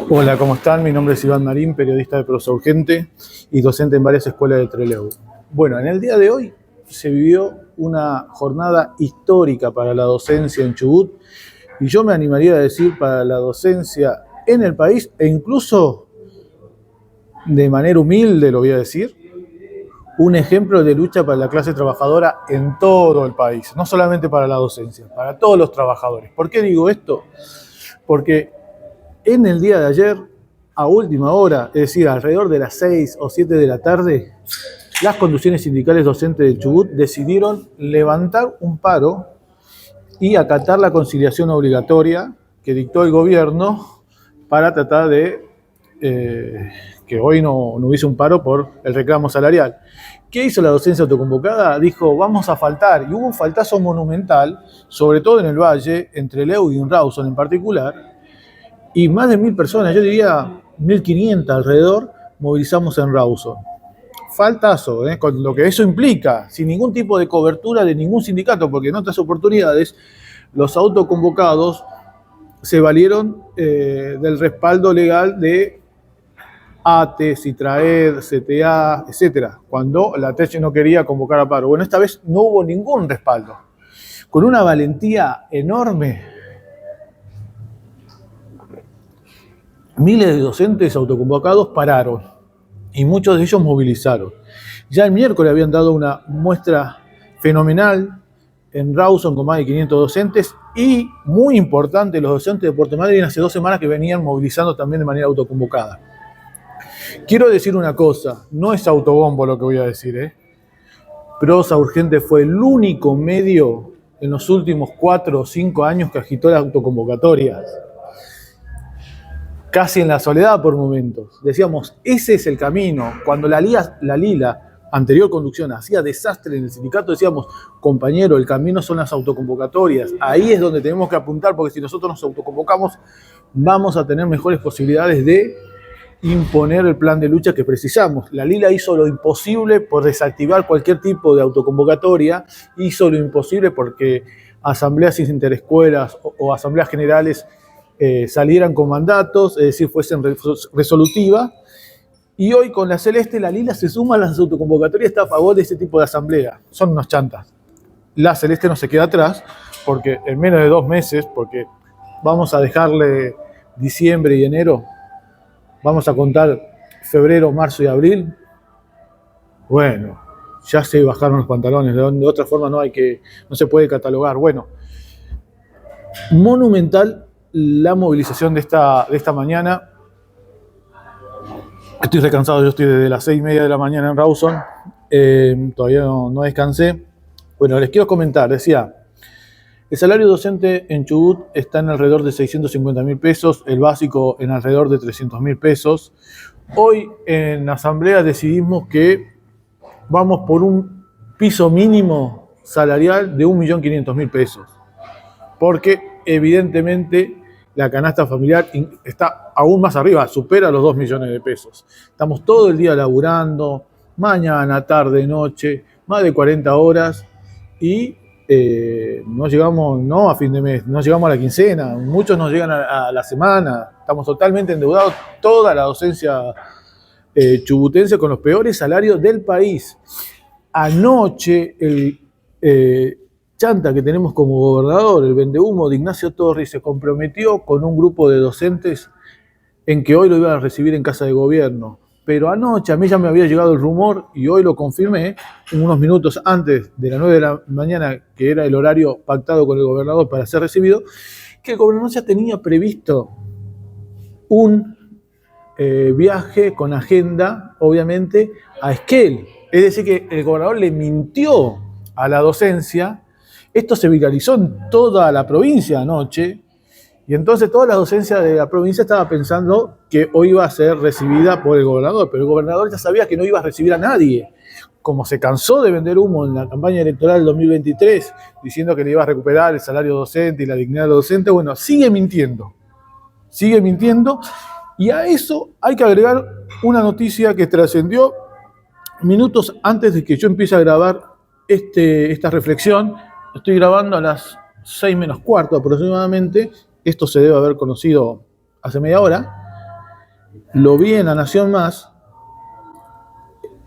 Hola, ¿cómo están? Mi nombre es Iván Marín, periodista de Prosa Urgente y docente en varias escuelas de Trelew. Bueno, en el día de hoy se vivió una jornada histórica para la docencia en Chubut y yo me animaría a decir para la docencia en el país e incluso de manera humilde, lo voy a decir, un ejemplo de lucha para la clase trabajadora en todo el país, no solamente para la docencia, para todos los trabajadores. ¿Por qué digo esto? Porque en el día de ayer, a última hora, es decir, alrededor de las 6 o 7 de la tarde, las conducciones sindicales docentes de Chubut decidieron levantar un paro y acatar la conciliación obligatoria que dictó el gobierno para tratar de que hoy no hubiese un paro por el reclamo salarial. ¿Qué hizo la docencia autoconvocada? Dijo, vamos a faltar, y hubo un faltazo monumental, sobre todo en el Valle, entre Trelew y en Rawson en particular, y más de 1.000 personas, yo diría 1.500 alrededor, movilizamos en Rawson. Faltazo, con lo que eso implica, sin ningún tipo de cobertura de ningún sindicato, porque en otras oportunidades los autoconvocados se valieron del respaldo legal de ATE, Citraed, CTA, etcétera, cuando la TECH no quería convocar a paro. Bueno, esta vez no hubo ningún respaldo. Con una valentía enorme, miles de docentes autoconvocados pararon y muchos de ellos movilizaron. Ya el miércoles habían dado una muestra fenomenal en Rawson con más de 500 docentes y, muy importante, los docentes de Puerto Madryn hace 2 semanas que venían movilizando también de manera autoconvocada. Quiero decir una cosa, no es autobombo lo que voy a decir, Prosa Urgente fue el único medio en los últimos 4 o 5 años que agitó las autoconvocatorias. Casi en la soledad por momentos. Decíamos, ese es el camino. Cuando la Lila, anterior conducción, hacía desastre en el sindicato, decíamos, compañero, el camino son las autoconvocatorias. Ahí es donde tenemos que apuntar, porque si nosotros nos autoconvocamos, vamos a tener mejores posibilidades de imponer el plan de lucha que precisamos. La Lila hizo lo imposible por desactivar cualquier tipo de autoconvocatoria, hizo lo imposible porque asambleas interescuelas o asambleas generales salieran con mandatos, es decir, fuesen resolutivas. Y hoy con la Celeste, la Lila se suma a las autoconvocatorias, está a favor de ese tipo de asamblea. Son unos chantas. La Celeste no se queda atrás, porque en menos de 2 meses, porque vamos a dejarle diciembre y enero, vamos a contar febrero, marzo y abril. Bueno, ya se bajaron los pantalones, de otra forma no se puede catalogar. Bueno, monumental la movilización de esta mañana. Estoy recansado, yo estoy desde las 6:30 de la mañana en Rawson, todavía no descansé. Bueno, les quiero comentar, decía, el salario docente en Chubut está en alrededor de 650.000 pesos, el básico en alrededor de 300.000 pesos. Hoy en la asamblea decidimos que vamos por un piso mínimo salarial de 1.500.000 pesos, porque evidentemente la canasta familiar está aún más arriba, supera los 2 millones de pesos. Estamos todo el día laburando, mañana, tarde, noche, más de 40 horas y no llegamos a fin de mes, no llegamos a la quincena, muchos no llegan a la semana, estamos totalmente endeudados, toda la docencia chubutense con los peores salarios del país. Anoche el chanta que tenemos como gobernador, el vendehumo de Ignacio Torres, se comprometió con un grupo de docentes en que hoy lo iban a recibir en Casa de Gobierno. Pero anoche a mí ya me había llegado el rumor, y hoy lo confirmé, unos minutos antes de las 9 de la mañana, que era el horario pactado con el gobernador para ser recibido, que el gobernador ya tenía previsto un viaje con agenda, obviamente, a Esquel. Es decir, que el gobernador le mintió a la docencia. Esto se viralizó en toda la provincia anoche, y entonces toda la docencia de la provincia estaba pensando que hoy iba a ser recibida por el gobernador, pero el gobernador ya sabía que no iba a recibir a nadie. Como se cansó de vender humo en la campaña electoral del 2023, diciendo que le iba a recuperar el salario docente y la dignidad docente, bueno, sigue mintiendo, y a eso hay que agregar una noticia que trascendió minutos antes de que yo empiece a grabar esta reflexión. Estoy grabando a las 6 menos cuarto aproximadamente, esto se debe haber conocido hace media hora, lo vi en La Nación Más,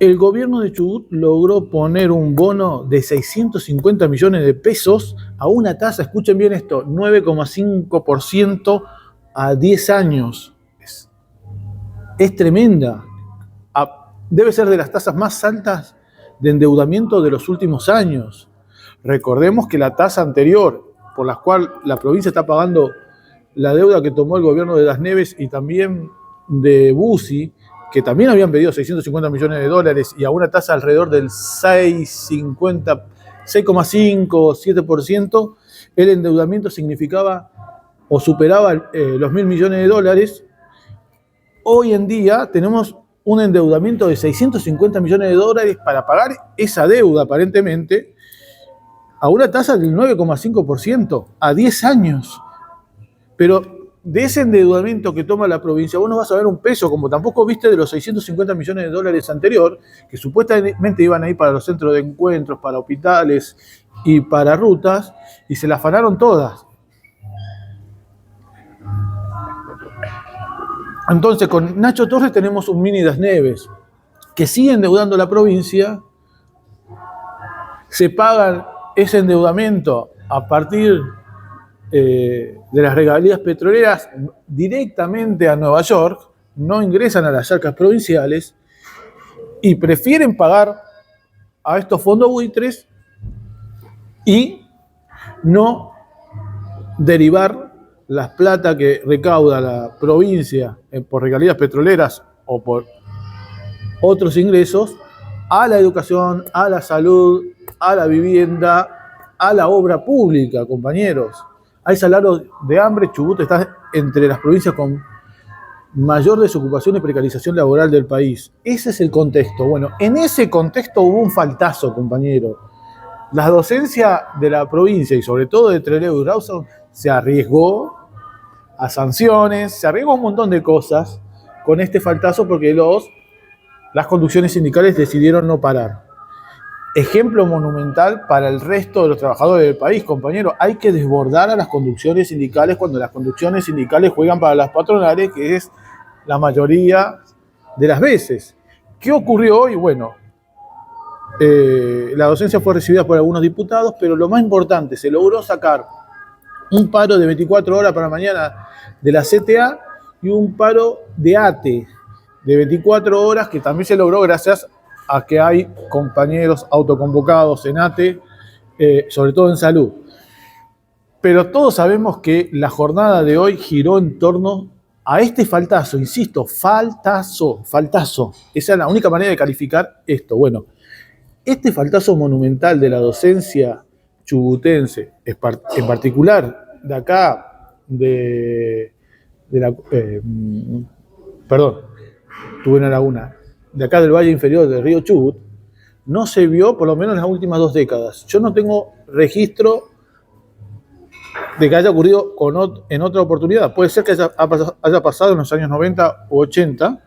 el gobierno de Chubut logró poner un bono de 650 millones de pesos a una tasa, escuchen bien esto, 9,5% a 10 años. Es tremenda. Debe ser de las tasas más altas de endeudamiento de los últimos años. Recordemos que la tasa anterior, por la cual la provincia está pagando la deuda que tomó el gobierno de Las Neves y también de Bussi, que también habían pedido 650 millones de dólares y a una tasa alrededor del 6,5, 7%, el endeudamiento significaba o superaba los 1.000 millones de dólares. Hoy en día tenemos un endeudamiento de 650 millones de dólares para pagar esa deuda, aparentemente, a una tasa del 9,5% a 10 años. Pero de ese endeudamiento que toma la provincia, vos no vas a ver un peso, como tampoco viste de los 650 millones de dólares anterior, que supuestamente iban a ir para los centros de encuentros, para hospitales y para rutas, y se la afanaron todas. Entonces, con Nacho Torres tenemos un mini Das Neves, que sigue endeudando la provincia, se pagan ese endeudamiento a partir de las regalías petroleras directamente a Nueva York, no ingresan a las arcas provinciales y prefieren pagar a estos fondos buitres y no derivar las plata que recauda la provincia por regalías petroleras o por otros ingresos a la educación, a la salud, a la vivienda, a la obra pública, compañeros. Hay salarios de hambre. Chubut está entre las provincias con mayor desocupación y precarización laboral del país. Ese es el contexto. Bueno, en ese contexto hubo un faltazo, compañero. La docencia de la provincia y sobre todo de Trelew y Rawson se arriesgó a sanciones, se arriesgó a un montón de cosas con este faltazo porque las conducciones sindicales decidieron no parar. Ejemplo monumental para el resto de los trabajadores del país, compañeros. Hay que desbordar a las conducciones sindicales cuando las conducciones sindicales juegan para las patronales, que es la mayoría de las veces. ¿Qué ocurrió hoy? Bueno, la docencia fue recibida por algunos diputados, pero lo más importante, se logró sacar un paro de 24 horas para mañana de la CTA y un paro de ATE de 24 horas que también se logró gracias a que hay compañeros autoconvocados en ATE, sobre todo en salud. Pero todos sabemos que la jornada de hoy giró en torno a este faltazo, insisto, faltazo. Esa es la única manera de calificar esto. Bueno, este faltazo monumental de la docencia chubutense, en particular de acá, tuve una laguna, de acá del Valle Inferior del río Chubut, no se vio por lo menos en las últimas 2 décadas. Yo no tengo registro de que haya ocurrido en otra oportunidad. Puede ser que haya pasado en los años 90 o 80,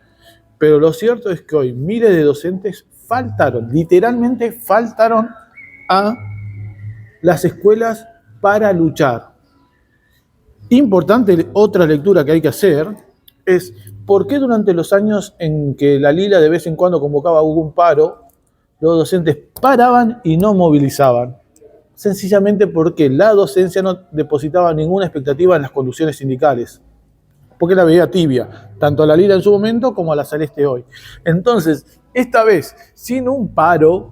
pero lo cierto es que hoy miles de docentes literalmente faltaron a las escuelas para luchar. Importante, otra lectura que hay que hacer es por qué durante los años en que la Lila de vez en cuando convocaba algún paro, los docentes paraban y no movilizaban. Sencillamente porque la docencia no depositaba ninguna expectativa en las conducciones sindicales, porque la veía tibia, tanto a la Lila en su momento como a la Celeste hoy. Entonces, esta vez, sin un paro,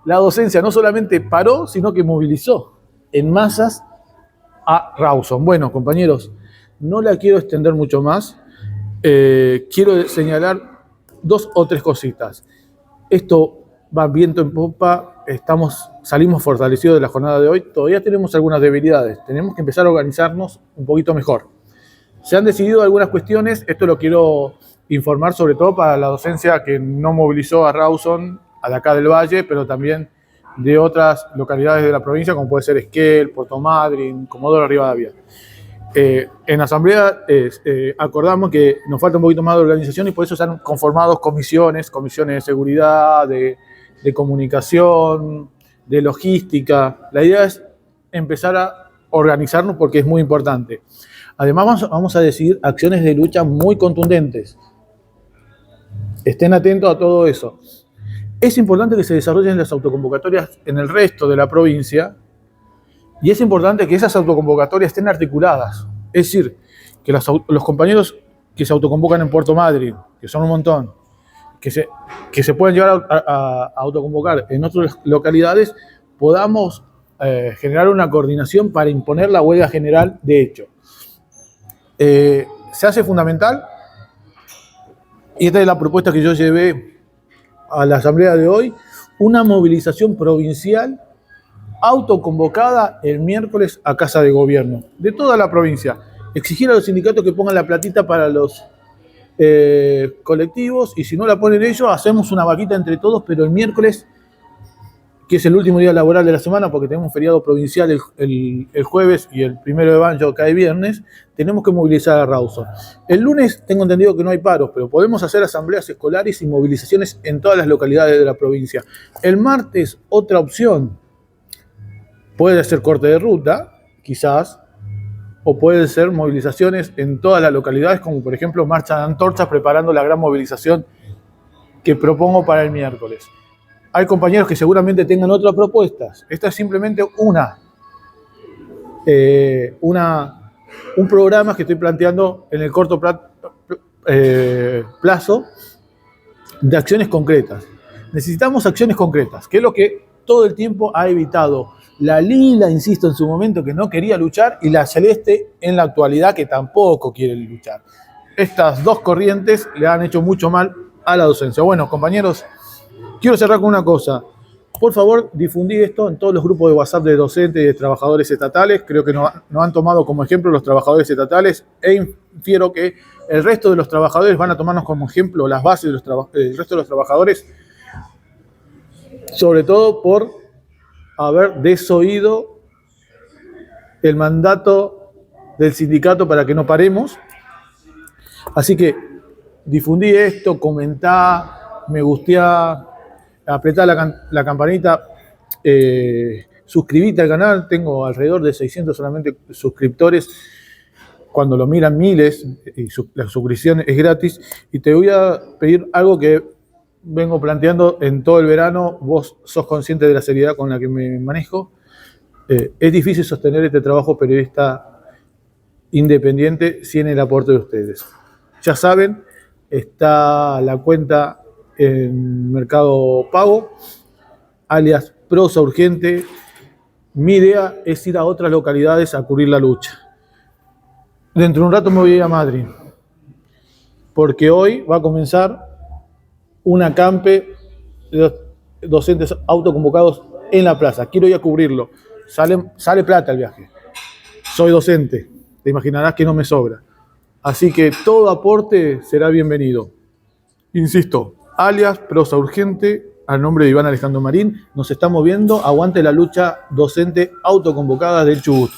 la docencia no solamente paró, sino que movilizó en masas a Rawson. Bueno, compañeros, no la quiero extender mucho más. Quiero señalar 2 o 3 cositas. Esto va viento en popa, salimos fortalecidos de la jornada de hoy. Todavía tenemos algunas debilidades, tenemos que empezar a organizarnos un poquito mejor. Se han decidido algunas cuestiones, esto lo quiero informar sobre todo para la docencia que no movilizó a Rawson, a de acá del Valle, pero también de otras localidades de la provincia, como puede ser Esquel, Puerto Madryn, Comodoro Rivadavia. En la asamblea acordamos que nos falta un poquito más de organización y por eso se han conformado comisiones de seguridad, de comunicación, de logística. La idea es empezar a organizarnos porque es muy importante. Además, vamos a decidir acciones de lucha muy contundentes. Estén atentos a todo eso. Es importante que se desarrollen las autoconvocatorias en el resto de la provincia y es importante que esas autoconvocatorias estén articuladas. Es decir, que los compañeros que se autoconvocan en Puerto Madryn, que son un montón, que se pueden llegar a autoconvocar en otras localidades, podamos generar una coordinación para imponer la huelga general de hecho. Se hace fundamental, y esta es la propuesta que yo llevé a la asamblea de hoy, una movilización provincial autoconvocada el miércoles a Casa de Gobierno, de toda la provincia. Exigir a los sindicatos que pongan la platita para los colectivos, y si no la ponen ellos, hacemos una vaquita entre todos, pero el miércoles, que es el último día laboral de la semana, porque tenemos un feriado provincial el jueves y el 1 de mayo cae viernes, tenemos que movilizar a Rawson. El lunes tengo entendido que no hay paros, pero podemos hacer asambleas escolares y movilizaciones en todas las localidades de la provincia. El martes, otra opción, puede ser corte de ruta, quizás, o pueden ser movilizaciones en todas las localidades, como por ejemplo marcha de antorchas, preparando la gran movilización que propongo para el miércoles. Hay compañeros que seguramente tengan otras propuestas. Esta es simplemente un programa que estoy planteando en el corto plazo de acciones concretas. Necesitamos acciones concretas, que es lo que todo el tiempo ha evitado la lila, insisto, en su momento, que no quería luchar, y la celeste en la actualidad, que tampoco quiere luchar. Estas dos corrientes le han hecho mucho mal a la docencia. Bueno, compañeros, quiero cerrar con una cosa. Por favor, difundid esto en todos los grupos de WhatsApp de docentes y de trabajadores estatales. Creo que nos han tomado como ejemplo los trabajadores estatales, e infiero que el resto de los trabajadores van a tomarnos como ejemplo las bases del resto de los trabajadores, sobre todo por haber desoído el mandato del sindicato para que no paremos. Así que difundí esto, comentá, me gusteá, apretá la campanita, suscribite al canal. Tengo alrededor de 600 solamente suscriptores, cuando lo miran miles, y la suscripción es gratis. Y te voy a pedir algo que vengo planteando en todo el verano. Vos sos consciente de la seriedad con la que me manejo. Es difícil sostener este trabajo periodista independiente sin el aporte de ustedes. Ya saben, está la cuenta en Mercado Pago, alias Prosa Urgente. Mi idea es ir a otras localidades a cubrir la lucha. Dentro de un rato me voy a ir a Madrid, porque hoy va a comenzar un acampe de docentes autoconvocados en la plaza. Quiero ir a cubrirlo. Sale plata el viaje. Soy docente, te imaginarás que no me sobra. Así que todo aporte será bienvenido. Insisto, alias Prosa Urgente, al nombre de Iván Alejandro Marín. Nos estamos viendo. Aguante la lucha docente autoconvocada del Chubut.